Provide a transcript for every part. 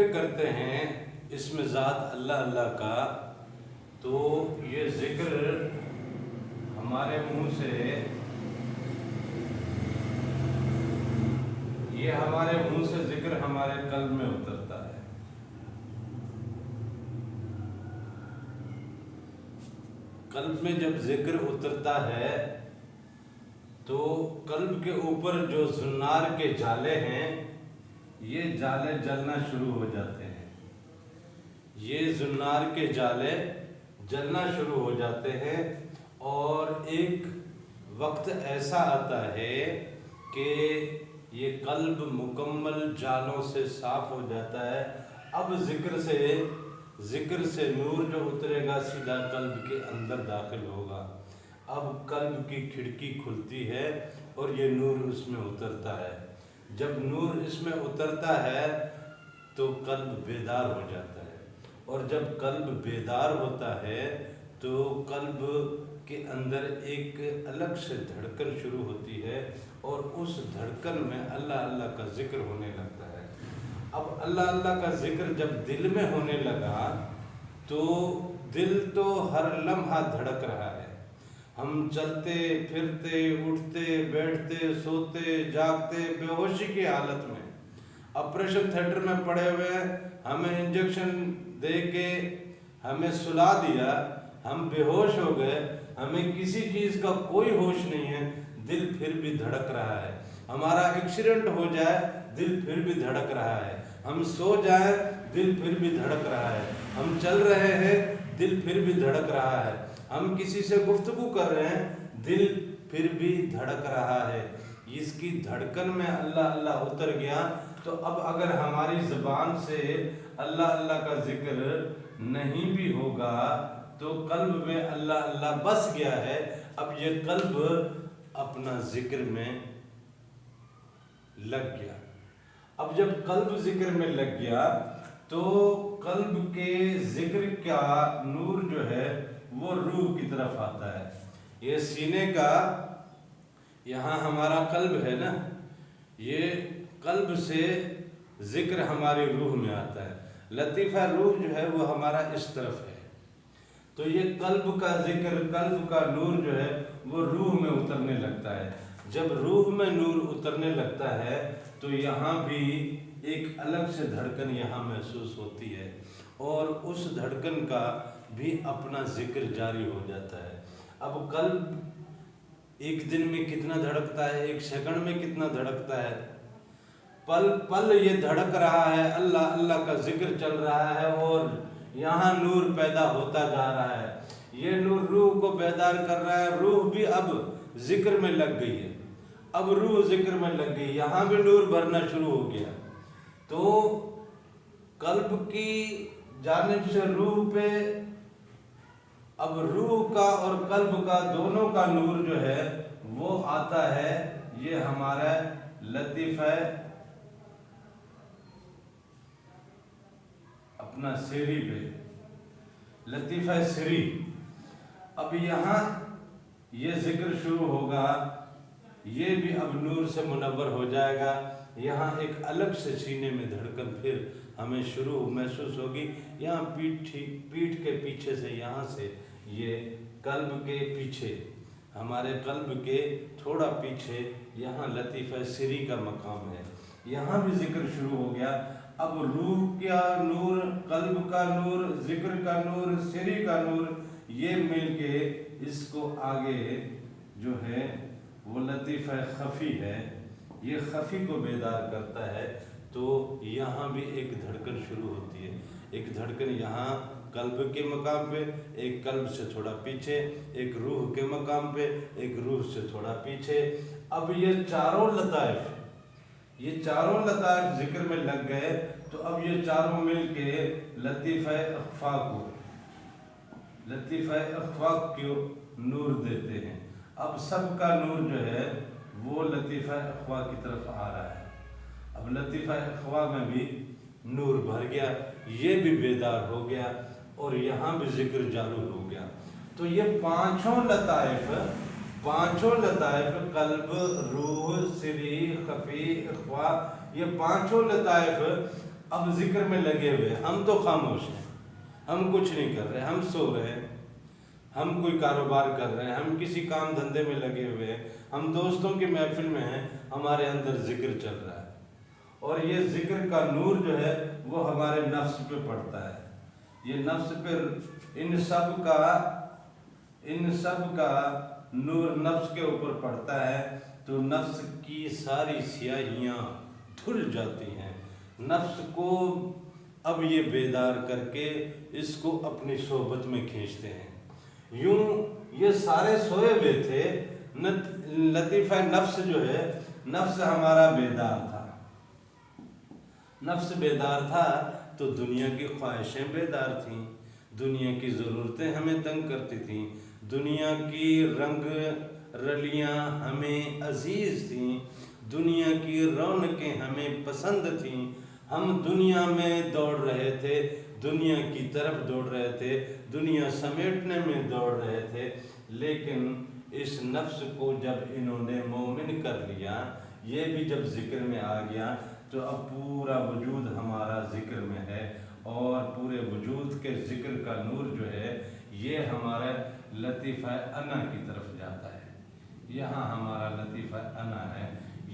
ذکر کرتے ہیں اس میں ذات اللہ اللہ کا، تو یہ ذکر ہمارے منہ سے، یہ ہمارے منہ سے ذکر ہمارے قلب میں اترتا ہے۔ قلب میں جب ذکر اترتا ہے تو قلب کے اوپر جو زنار کے جالے ہیں یہ جالے جلنا شروع ہو جاتے ہیں، یہ زنار کے جالے جلنا شروع ہو جاتے ہیں، اور ایک وقت ایسا آتا ہے کہ یہ قلب مکمل جالوں سے صاف ہو جاتا ہے۔ اب ذکر سے نور جو اترے گا سیدھا قلب کے اندر داخل ہوگا۔ اب قلب کی کھڑکی کھلتی ہے اور یہ نور اس میں اترتا ہے۔ جب نور اس میں اترتا ہے تو قلب بیدار ہو جاتا ہے، اور جب قلب بیدار ہوتا ہے تو قلب کے اندر ایک الگ سے دھڑکن شروع ہوتی ہے، اور اس دھڑکن میں اللہ اللہ کا ذکر ہونے لگتا ہے۔ اب اللہ اللہ کا ذکر جب دل میں ہونے لگا تو دل تو ہر لمحہ دھڑک رہا ہے۔ ہم چلتے پھرتے اٹھتے بیٹھتے سوتے جاگتے بے ہوشی کی حالت میں، آپریشن تھیٹر میں پڑے ہوئے، ہمیں انجیکشن دے کے ہمیں سلا دیا، ہم بے ہوش ہو گئے، ہمیں کسی چیز کا کوئی ہوش نہیں ہے، دل پھر بھی دھڑک رہا ہے۔ ہمارا ایکسیڈنٹ ہو جائے دل پھر بھی دھڑک رہا ہے، ہم سو جائیں دل پھر بھی دھڑک رہا ہے، ہم چل رہے ہیں دل پھر بھی دھڑک رہا ہے، ہم کسی سے گفتگو کر رہے ہیں دل پھر بھی دھڑک رہا ہے۔ اس کی دھڑکن میں اللہ اللہ اتر گیا، تو اب اگر ہماری زبان سے اللہ اللہ کا ذکر نہیں بھی ہوگا تو قلب میں اللہ اللہ بس گیا ہے۔ اب یہ قلب اپنا ذکر میں لگ گیا۔ اب جب قلب ذکر میں لگ گیا تو قلب کے ذکر کا نور جو ہے وہ روح کی طرف آتا ہے۔ یہ سینے کا یہاں ہمارا قلب ہے نا، یہ قلب سے ذکر ہماری روح میں آتا ہے۔ لطیفہ روح جو ہے وہ ہمارا اس طرف ہے، تو یہ قلب کا ذکر، قلب کا نور جو ہے وہ روح میں اترنے لگتا ہے۔ جب روح میں نور اترنے لگتا ہے تو یہاں بھی ایک الگ سے دھڑکن یہاں محسوس ہوتی ہے، اور اس دھڑکن کا بھی اپنا ذکر جاری ہو جاتا ہے۔ اب قلب ایک دن میں کتنا دھڑکتا ہے، ایک سیکنڈ میں کتنا دھڑکتا ہے، پل پل یہ دھڑک رہا ہے، اللہ اللہ کا ذکر چل رہا ہے، اور یہاں نور پیدا ہوتا جا رہا ہے۔ یہ نور روح کو بیدار کر رہا ہے، روح بھی اب ذکر میں لگ گئی ہے، اب روح ذکر میں لگ گئی، یہاں بھی نور بھرنا شروع ہو گیا۔ تو قلب کی جانب سے روح پہ، اب روح کا اور قلب کا دونوں کا نور جو ہے وہ آتا ہے، یہ ہمارا لطیفہ اپنا سری پہ، لطیفہ سری۔ اب یہاں یہ ذکر شروع ہوگا، یہ بھی اب نور سے منور ہو جائے گا۔ یہاں ایک الگ سے سینے میں دھڑکن پھر ہمیں شروع محسوس ہوگی، یہاں پیٹھ کے پیچھے سے، یہاں سے یہ قلب کے پیچھے، ہمارے قلب کے تھوڑا پیچھے یہاں لطیفہ سری کا مقام ہے، یہاں بھی ذکر شروع ہو گیا۔ اب روح کا نور، قلب کا نور، ذکر کا نور، سری کا نور، یہ مل کے اس کو آگے جو ہے وہ لطیفہ خفی ہے، یہ خفی کو بیدار کرتا ہے۔ تو یہاں بھی ایک دھڑکن شروع ہوتی ہے، ایک دھڑکن یہاں قلب کے مقام پہ، ایک قلب سے تھوڑا پیچھے، ایک روح کے مقام پہ، ایک روح سے تھوڑا پیچھے۔ اب یہ چاروں لطائف ذکر میں لگ گئے، تو اب یہ چاروں مل کے لطیفہ اخفاق کو نور دیتے ہیں۔ اب سب کا نور جو ہے وہ لطیفہ اخفاق کی طرف آ رہا ہے۔ اب لطیفہ اخفاق میں بھی نور بھر گیا، یہ بھی بیدار ہو گیا، اور یہاں بھی ذکر جاری ہو گیا۔ تو یہ پانچوں لطائف قلب، روح، سری، خفی، اخفاء، یہ پانچوں لطائف اب ذکر میں لگے ہوئے، ہم تو خاموش ہیں، ہم کچھ نہیں کر رہے، ہم سو رہے ہیں، ہم کوئی کاروبار کر رہے ہیں، ہم کسی کام دھندے میں لگے ہوئے ہیں، ہم دوستوں کی محفل میں ہیں، ہمارے اندر ذکر چل رہا ہے، اور یہ ذکر کا نور جو ہے وہ ہمارے نفس پہ پڑتا ہے، یہ نفس پہ ان سب کا نور نفس کے اوپر پڑتا ہے، تو نفس کی ساری سیاہیاں دھل جاتی ہیں، نفس کو اب یہ بیدار کر کے اس کو اپنی صحبت میں کھینچتے ہیں۔ یوں یہ سارے سوئے ہوئے تھے، لطیفہ نفس جو ہے، نفس ہمارا بیدار تھا، نفس بیدار تھا تو دنیا کی خواہشیں بیدار تھیں، دنیا کی ضرورتیں ہمیں تنگ کرتی تھیں، دنیا کی رنگ رلیاں ہمیں عزیز تھیں، دنیا کی رونقیں ہمیں پسند تھیں، ہم دنیا میں دوڑ رہے تھے، دنیا کی طرف دوڑ رہے تھے، دنیا سمیٹنے میں دوڑ رہے تھے، لیکن اس نفس کو جب انہوں نے مومن کر لیا، یہ بھی جب ذکر میں آ گیا، تو اب پورا وجود ہمارا ذکر میں ہے، اور پورے وجود کے ذکر کا نور جو ہے یہ ہمارا لطیفہ انا کی طرف جاتا ہے، یہاں ہمارا لطیفہ انا ہے،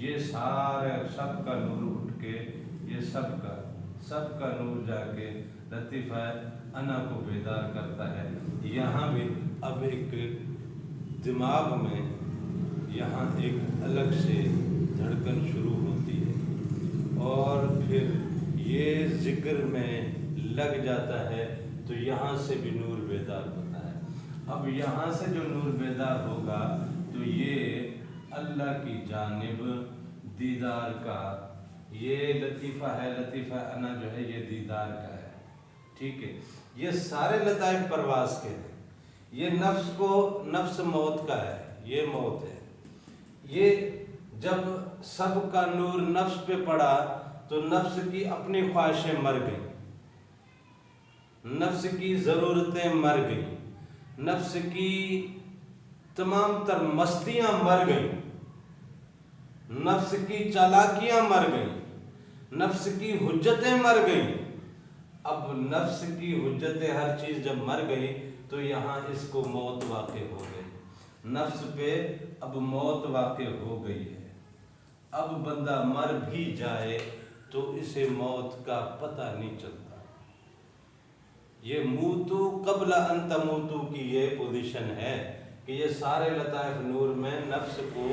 یہ سارے سب کا نور اٹھ کے، یہ سب کا نور جا کے لطیفہ انا کو بیدار کرتا ہے۔ یہاں بھی اب ایک دماغ میں یہاں ایک الگ سے دھڑکن شروع ہوتی ہے، اور پھر یہ ذکر میں لگ جاتا ہے، تو یہاں سے بھی نور بیدار ہوتا ہے۔ اب یہاں سے جو نور بیدار ہوگا تو یہ اللہ کی جانب دیدار کا، یہ لطیفہ ہے، لطیفہ انا جو ہے یہ دیدار کا ہے، ٹھیک ہے۔ یہ سارے لطائف پرواز کے ہیں، یہ نفس موت کا ہے، یہ موت ہے، یہ جب سب کا نور نفس پہ پڑا تو نفس کی اپنی خواہشیں مر گئیں، نفس کی ضرورتیں مر گئیں، نفس کی تمام تر مستیاں مر گئیں، نفس کی چالاکیاں مر گئیں، نفس کی حجتیں مر گئیں۔ اب نفس کی حجتیں ہر چیز جب مر گئی تو یہاں اس کو موت واقع ہو گئی، نفس پہ اب موت واقع ہو گئی ہے۔ اب بندہ مر بھی جائے تو اسے موت کا پتہ نہیں چلتا، یہ موتو قبل ان تموتو کی یہ پوزیشن ہے کہ یہ سارے لطائف نور میں نفس کو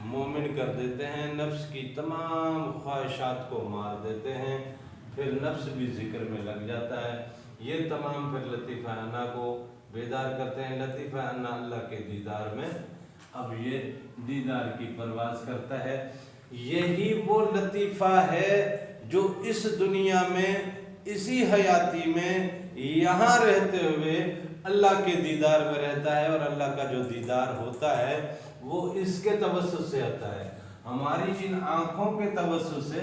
مومن کر دیتے ہیں، نفس کی تمام خواہشات کو مار دیتے ہیں، پھر نفس بھی ذکر میں لگ جاتا ہے، یہ تمام پھر لطیفہ انا کو بیدار کرتے ہیں، لطیفہ انا اللہ کے دیدار میں اب یہ دیدار کی پرواز کرتا ہے۔ یہی وہ لطیفہ ہے جو اس دنیا میں، اسی حیاتی میں، یہاں رہتے ہوئے اللہ کے دیدار میں رہتا ہے، اور اللہ کا جو دیدار ہوتا ہے وہ اس کے توسط سے آتا ہے، ہماری ان آنکھوں کے توسط سے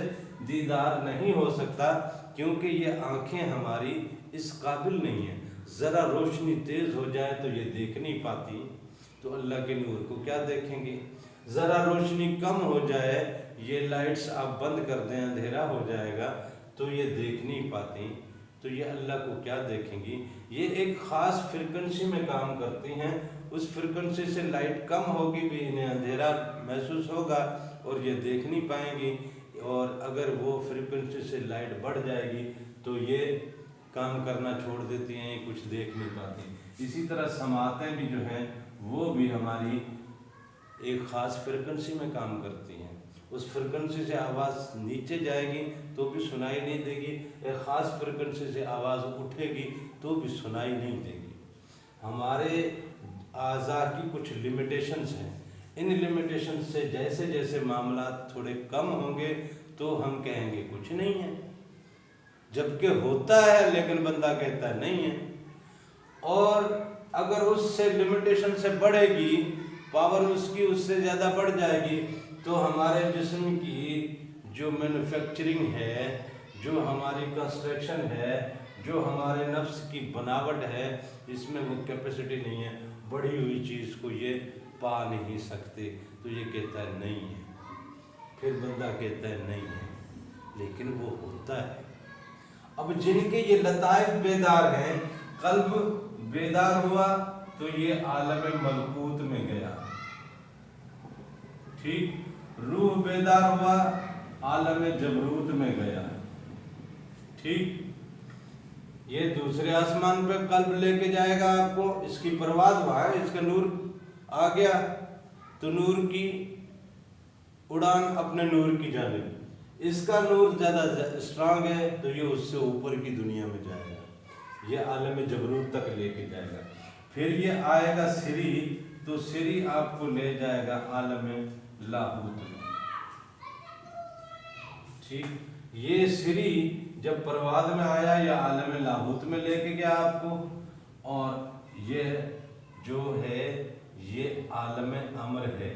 دیدار نہیں ہو سکتا، کیونکہ یہ آنکھیں ہماری اس قابل نہیں ہیں، ذرا روشنی تیز ہو جائے تو یہ دیکھ نہیں پاتی، تو اللہ کے نور کو کیا دیکھیں گے، ذرا روشنی کم ہو جائے، یہ لائٹس آپ بند کر دیں اندھیرا ہو جائے گا تو یہ دیکھ نہیں پاتی، تو یہ اللہ کو کیا دیکھیں گی، یہ ایک خاص فریکوینسی میں کام کرتی ہیں، اس فریکوینسی سے لائٹ کم ہوگی بھی انہیں اندھیرا محسوس ہوگا اور یہ دیکھ نہیں پائیں گی، اور اگر وہ فریکوینسی سے لائٹ بڑھ جائے گی تو یہ کام کرنا چھوڑ دیتی ہیں، یہ کچھ دیکھ نہیں پاتی۔ اسی طرح سماعتیں بھی جو ہیں وہ بھی ہماری ایک خاص فریکوینسی میں کام کرتی ہیں، اس فریکوینسی سے آواز نیچے جائے گی تو بھی سنائی نہیں دے گی، ایک خاص فریکوینسی سے آواز اٹھے گی تو بھی سنائی نہیں دے گی۔ ہمارے اعضاء کی کچھ لیمیٹیشنز ہیں، ان لیمیٹیشنز سے جیسے جیسے معاملات تھوڑے کم ہوں گے تو ہم کہیں گے کچھ نہیں ہے، جبکہ ہوتا ہے لیکن بندہ کہتا ہے نہیں ہے، اور اگر اس سے لیمیٹیشن سے بڑھے گی، پاور اس کی اس سے زیادہ بڑھ جائے گی، تو ہمارے جسم کی جو مینوفیکچرنگ ہے، جو ہماری کنسٹرکشن ہے، جو ہمارے نفس کی بناوٹ ہے، اس میں وہ کیپیسٹی نہیں ہے، بڑھی ہوئی چیز کو یہ پا نہیں سکتے، تو یہ کہتا ہے نہیں ہے، پھر بندہ کہتا ہے نہیں ہے، لیکن وہ ہوتا ہے۔ اب جن کے یہ لطائف بیدار ہیں، قلب بیدار ہوا تو یہ عالم ملکوت میں گیا، ٹھیک، روح بیدار ہوا عالم جبروت میں گیا، ٹھیک، یہ دوسرے آسمان پہ قلب لے کے جائے گا آپ کو، اس کی پرواز وہاں ہے، اس کا نور آ گیا تو نور کی اڑان اپنے نور کی جانب، اس کا نور زیادہ اسٹرانگ ہے تو یہ اس سے اوپر کی دنیا میں جائے گا، یہ عالم جبروت تک لے کے جائے گا، پھر یہ آئے گا سری، تو سری آپ کو لے جائے گا عالم لاہوت میں، ٹھیک، یہ سری جب پرواز میں آیا یا عالم لاہوت میں لے کے گیا آپ کو، اور یہ جو ہے یہ عالم امر ہے،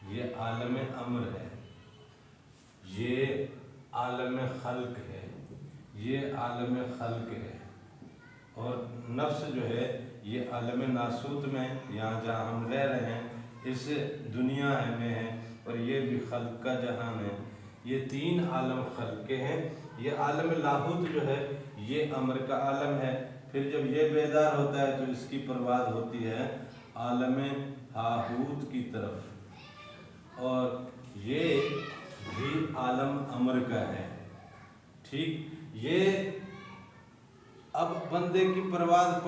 یہ عالم امر ہے، یہ عالم خلق ہے، یہ عالم خلق ہے، اور نفس جو ہے یہ عالم ناسوت میں، یہاں جہاں ہم رہ رہے ہیں اس دنیا میں ہے، اور یہ بھی خلق کا جہان ہے، یہ تین عالم خلق کے ہیں۔ یہ عالم لاہوت جو ہے یہ امر کا عالم ہے، پھر جب یہ بیدار ہوتا ہے تو اس کی پرواز ہوتی ہے عالم ہاہوت کی طرف، اور یہ بھی عالم امر کا ہے، ٹھیک، یہ اب بندے کی پرواز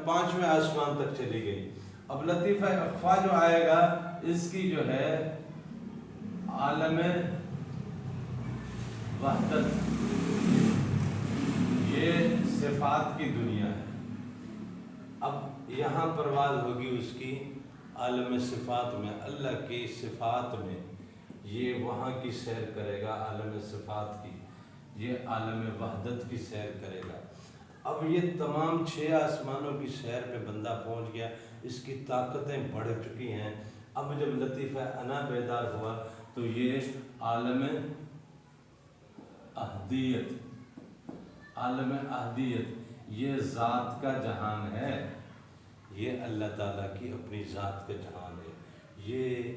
پانچویں آسمان تک چلی گئی۔ اب لطیفہ اخفا جو آئے گا اس کی جو ہے عالم وحدت، یہ صفات کی دنیا ہے، اب یہاں پرواز ہوگی اس کی عالم صفات میں، اللہ کی صفات میں، یہ وہاں کی سیر کرے گا عالم صفات کی، یہ عالم وحدت کی سیر کرے گا۔ اب یہ تمام 6 آسمانوں کی سیر پہ بندہ پہنچ گیا، اس کی طاقتیں بڑھ چکی ہیں۔ اب جب لطیفہ انا بیدار ہوا تو یہ عالم احدیت، عالم احدیت یہ ذات کا جہان ہے، یہ اللہ تعالیٰ کی اپنی ذات کا جہان ہے، یہ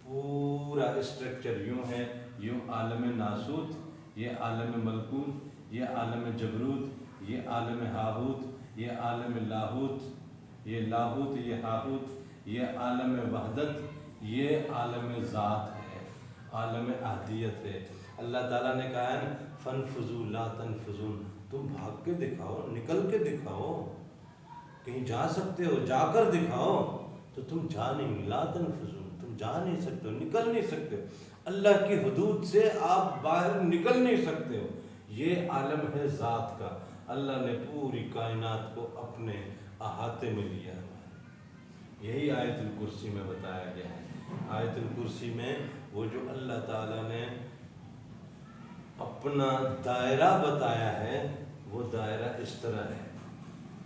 پورا اسٹرکچر یوں ہے، یوں عالم ناسوت، یہ عالم ملکوت، یہ عالم جبروت، یہ عالم ہاہوت، یہ عالم لاہوت، یہ لاہوت، یہ ہاہوت، یہ عالم وحدت، یہ عالم ذات ہے، عالم احدیت ہے۔ اللہ تعالیٰ نے کہا ہے نا فَانْفُذُوا لَا تَنْفُذُونَ، تم بھاگ کے دکھاؤ، نکل کے دکھاؤ، کہیں جا سکتے ہو جا کر دکھاؤ، تو تم جا نہیں، لا تنفذون، تم جا نہیں سکتے ہو، نکل نہیں سکتے ہو، اللہ کی حدود سے آپ باہر نکل نہیں سکتے ہو، یہ عالم ہے ذات کا، اللہ نے پوری کائنات کو اپنے احاطے میں لیا ہے، یہی آیت الکرسی میں بتایا گیا ہے۔ آیت الکرسی میں وہ جو اللہ تعالیٰ نے اپنا دائرہ بتایا ہے وہ دائرہ اس طرح ہے،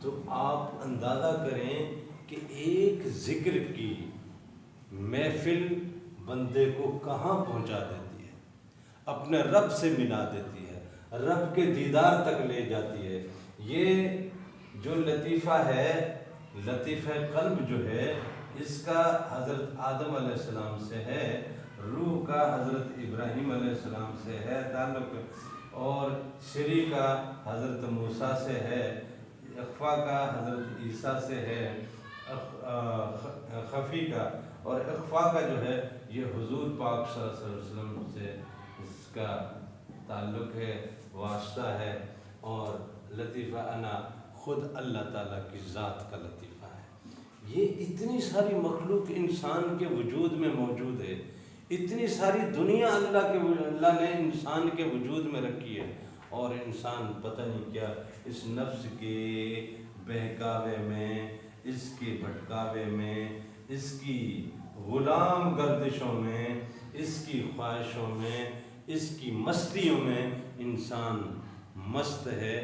تو آپ اندازہ کریں کہ ایک ذکر کی محفل بندے کو کہاں پہنچا دیتی ہے، اپنے رب سے ملا دیتی ہے، رب کے دیدار تک لے جاتی ہے۔ یہ جو لطیفہ ہے، لطیفہ قلب جو ہے، اس کا حضرت آدم علیہ السلام سے ہے، روح کا حضرت ابراہیم علیہ السلام سے ہے تعلق، اور سری کا حضرت موسیٰ سے ہے، اخفا کا حضرت عیسیٰ سے ہے، خفی کا، اور اخفا کا جو ہے یہ حضور پاک صلی اللہ علیہ وسلم سے اس کا تعلق ہے، واسطہ ہے، اور لطیفہ انا خود اللہ تعالیٰ کی ذات کا لطیفہ ہے۔ یہ اتنی ساری مخلوق انسان کے وجود میں موجود ہے، اتنی ساری دنیا اللہ نے انسان کے وجود میں رکھی ہے، اور انسان پتہ نہیں کیا اس نفس کے بہکاوے میں، اس کے بھٹکاوے میں، اس کی غلام گردشوں میں، اس کی خواہشوں میں، اس کی مستیوں میں انسان مست ہے۔